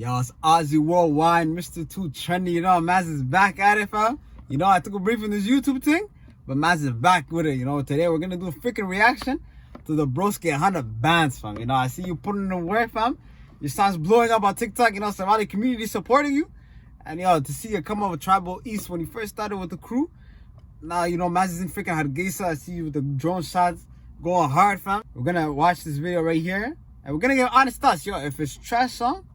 Yo, it's Ozzy Worldwide, Mr. Too Trendy. You know, Maz is back at it, fam. You know, I took a break from this YouTube thing, but Maz is back with it. You know, today we're gonna do a freaking reaction to the Broski 100 bands, fam. You know, I see you putting in the work, fam. Your song's blowing up on TikTok. You know, Somali community supporting you. And yo, to see you come up with Tribal East when you first started with the crew. Now, you know, Maz is in freaking Hargeisa. I see you with the drone shots going hard, fam. We're gonna watch this video right here. And we're gonna get honest thoughts. Yo, if it's trash song,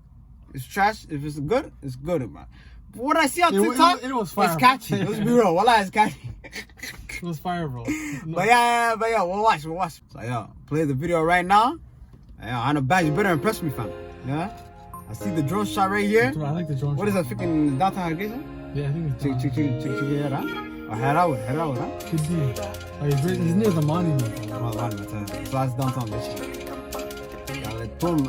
it's trash. If it's good, man. But what I see on TikTok, it was fire, it's catchy. Let's be real. Wallah, it's catchy. It was fire, bro. No. But yeah, we'll watch. So yeah, play the video right now. Yeah, on the back, you better impress me, fam. Yeah? I see the drone shot right here. I like the drone What shot. is that, freaking downtown Hargeisa? Yeah, I think it's Check, huh? Or head out, huh? Could be. Oh, he's near the monument. So that's downtown, bitch. Boom,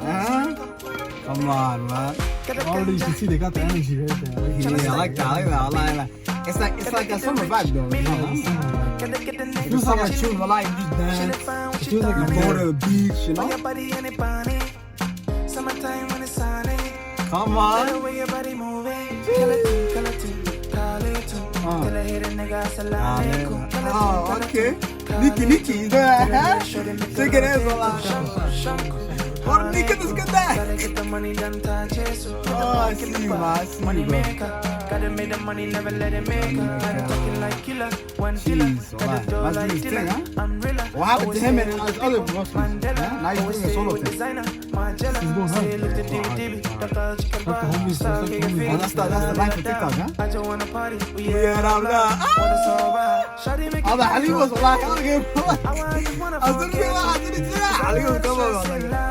Come on, man. Already you can see they got the energy right there. Yeah, I like that. It's like a summer vibe, though. You know? It feels like a tune, but like you just dance. It feels like You go to the beach, you know? Come on. Oh, okay. Nikki, you know that? Take it as well. What did Nikki just get that? Oh, I see you, man. I see you, bro. Gotta make the money, never let it make her. Talking like killer, one killer. Jeez, that's his thing, huh? What happened to him and his other bosses? Yeah? Now he's doing a solo thing. He's going hard. Oh, that's the line for TikTok, huh? I just wanna party. Yeah, I'm not. I'm like, Ali was like, I didn't do that. Ali was coming on.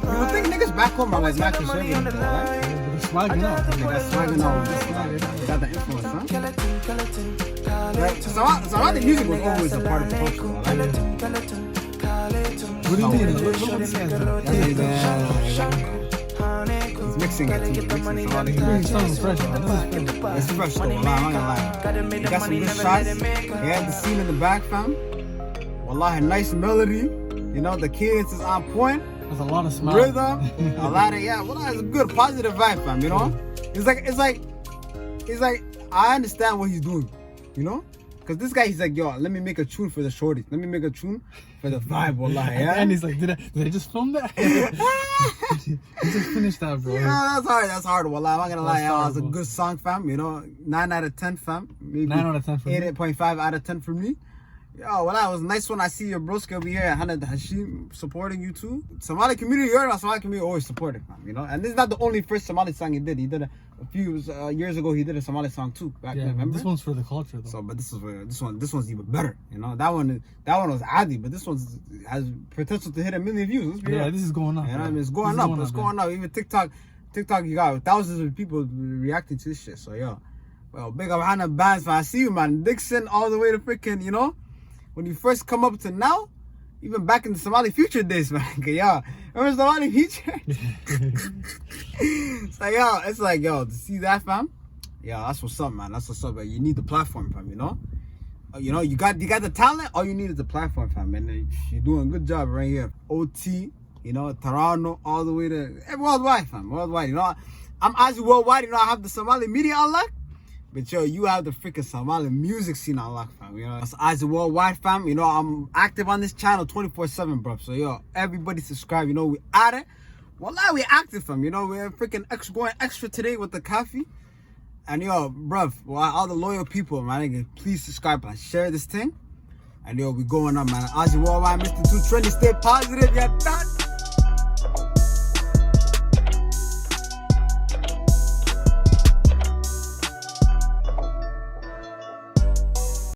You would think niggas back home are like mattress serving, right? They're swagging up. They're swagging out. They got the influence, huh? Right. So I think music was always a part of the culture, right? What do you mean? He's mixing it too. He's bringing something fresh, man. It's fresh though, I'm not gonna lie. You got some good shots. You had the scene in the back, fam. Wallahi, nice melody. You know, the kids is on point. There's a lot of smell. Rhythm, a lot of, well, it's a good positive vibe, fam, you know? It's like, I understand what he's doing, you know? Because this guy, he's like, yo, let me make a tune for the shorties. Let me make a tune for the vibe, wallahi, yeah? And he's like, did I just film that? He just finished that, bro. Yeah, that's hard, wallahi. I'm not gonna lie, hard, it's a bro. good song, fam, you know? 9 out of 10, fam. Maybe 9 out of 10 for me. 8.5 out of 10 for me. Yo, well, that was a nice one. I see your broski over here at Hanad Hashim supporting you too. Somali community, Somali community always supported, man, you know? And this is not the only first Somali song he did. He did a few years ago, he did a Somali song too, back then, remember? This one's for the culture, though. So, but this one's even better, you know? That one was Adi, but this one has potential to hit 1 million views. Let's be real. This is going up. You know what I mean? It's going up. Even TikTok, you got thousands of people reacting to this shit. So, yo, well, big up Hannah Bands, man. I see you, man. Dixon all the way to freaking, you know? When you first come up to now, even back in the Somali Future days, man. Yeah, remember Somali Future? So, yo, it's like, yo, to see that, fam. Yeah, that's what's up, man. That's what's up. But you need the platform, fam. You know, you got the talent. All you need is the platform, fam. And you're doing a good job right here. OT, you know, Toronto, all the way to worldwide, fam. Worldwide. You know, I'm Ozzy Worldwide. You know, I have the Somali media unlocked. But yo, you have the freaking Somali music scene unlocked, fam. You know, it's Ozzy Worldwide, fam. You know, I'm active on this channel 24/7, bro. So yo, everybody subscribe. You know, we at it. Well, now we active, fam. You know, we're freaking going extra today with the coffee. And yo, bruv, all the loyal people, man, please subscribe and share this thing. And yo, we going up, man. Ozzy Worldwide, Mr. Too Trendy. Stay positive. Yeah,